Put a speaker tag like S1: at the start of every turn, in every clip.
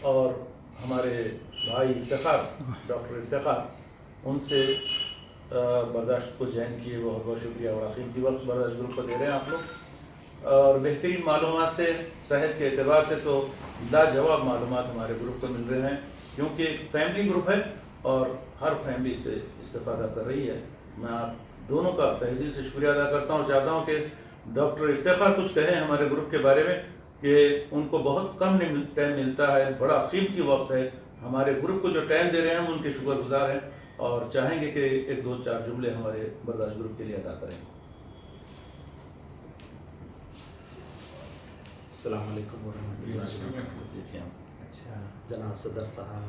S1: اور ہمارے بھائی افتخار ڈاکٹر افتخار ان سے برداشت کو جوائن کیے، بہت بہت شکریہ، بڑا قیمتی وقت برداشت گروپ کو دے رہے ہیں آپ لوگ، اور بہترین معلومات سے صحت کے اعتبار سے تو لاجواب معلومات ہمارے گروپ کو مل رہے ہیں، کیونکہ ایک فیملی گروپ ہے اور ہر فیملی سے استفادہ کر رہی ہے۔ میں آپ دونوں کا تہہ دل سے شکریہ ادا کرتا ہوں اور چاہتا ہوں کہ ڈاکٹر افتخار کچھ کہیں ہمارے گروپ کے بارے میں، کہ ان کو بہت کم ٹائم ملتا ہے، بڑا قیمتی وقت ہے، ہمارے گروپ کو جو ٹائم دے رہے ہیں ہم ان کے شکر گزار ہیں اور چاہیں گے کہ ایک دو چار جملے ہمارے برداشت گروپ کے لیے ادا کریں۔
S2: السلام علیکم ورحمۃ اللہ وبرکاتہ۔ جناب صدر صاحب،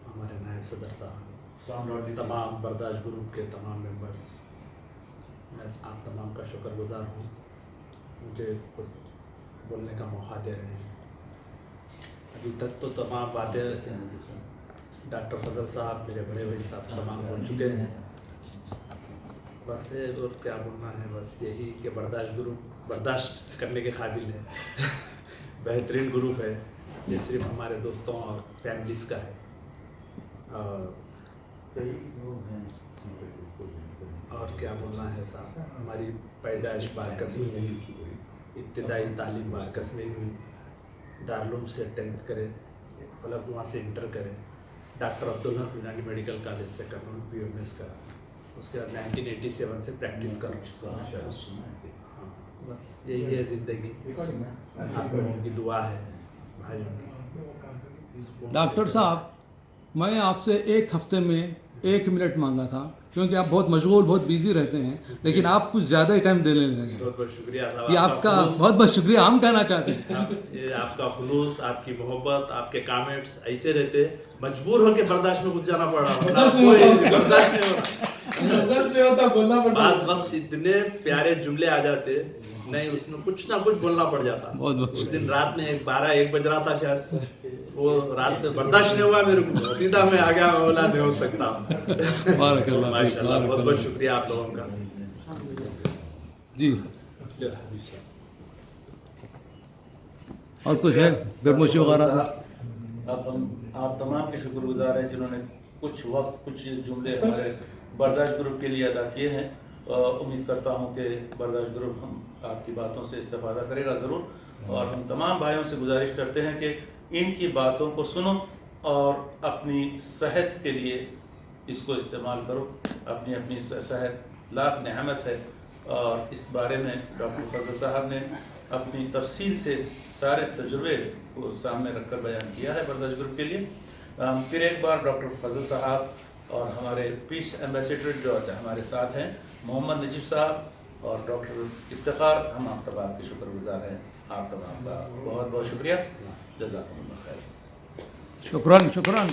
S2: ہمارے نائب صدر صاحب، تمام برداشت گروپ کے تمام ممبرس، میں آپ تمام کا شکر گزار ہوں مجھے کچھ بولنے کا موقع دے رہے ہیں۔ ابھی تک تو تمام باتیں ڈاکٹر فضل صاحب، میرے بڑے بھائی صاحب تمام بول چکے ہیں، بس اور کیا بولنا ہے، بس یہی کہ برداشت گروپ برداشت کرنے کے قابل ہے، بہترین گروپ ہے، یہ صرف ہمارے دوستوں اور فیملیز کا ہے، اور کیا بولنا ہے صاحب، ہماری پیدائش بارکسمی ہوئی، ابتدائی تعلیم بارکسمی ہوئی، دارالعلوم سے 10th کرے، فلک وہاں سے انٹر کرے، ڈاکٹر عبدالحق یونانی میڈیکل کالج سے کرنول BMS کرا، اس کے بعد 1987 سے پریکٹس کر چکا ہوں۔ بس یہی ہے زندگی، آپ لوگوں کی دعا ہے بھائیوں کی۔
S3: ڈاکٹر صاحب، میں آپ سے ایک ہفتے میں 1 منٹ مانگا تھا، کیونکہ آپ بہت مشغول، بہت بیزی رہتے ہیں، لیکن آپ کچھ زیادہ ہی ٹائم دینے لگے۔
S2: بہت بہت شکریہ صاحب،
S3: یہ آپ کا بہت بہت شکریہ ہم کہنا چاہتے ہیں۔
S2: یہ آپ کا خلوص، آپ کی محبت، آپ کے کامنٹس ایسے رہتے، مجبور ہو کے برداشت میں کچھ جانا پڑ رہا، برداشت نہیں ہوتا، بولنا پڑتا، بعض وقت اتنے پیارے جملے آ جاتے، نہیں اس میں کچھ نہ کچھ بولنا پڑ جاتا۔ اس دن رات میں 12-1 بج رہا تھا شاید، وہ رات میں برداشت نہیں ہوا میرے کو، سیدھا میں آ گیا، میں بولا نہیں ہو سکتا۔
S3: بارک اللہ،
S2: ماشاء اللہ، بہت بہت شکریہ آپ لوگوں کا۔
S3: جی، اور کچھ ہے گرموشی وغیرہ؟
S1: آپ تمام کے شکر گزار ہیں جنہوں نے کچھ وقت، کچھ جملے ہمارے برداشت گروپ کے لیے ادا کیے ہیں۔ امید کرتا ہوں کہ برداشت گروپ ہم آپ کی باتوں سے استفادہ کرے گا ضرور، اور ہم تمام بھائیوں سے گزارش کرتے ہیں کہ ان کی باتوں کو سنو اور اپنی صحت کے لیے اس کو استعمال کرو۔ اپنی اپنی صحت لاکھ نعمت ہے، اور اس بارے میں ڈاکٹر فضل صاحب نے اپنی تفصیل سے سارے تجربے کو سامنے رکھ کر بیان کیا ہے برداشت گروپ کے لیے۔ پھر ایک بار ڈاکٹر فضل صاحب اور ہمارے پیس ایمبیسیڈر جو ہمارے ساتھ ہیں محمد نجیب صاحب اور ڈاکٹر افتخار، ہم آپ تمام کے شکر گزار ہیں۔ آپ تمام کا بہت بہت شکریہ، جزاکم اللہ خیر۔
S3: شکراً شکراً۔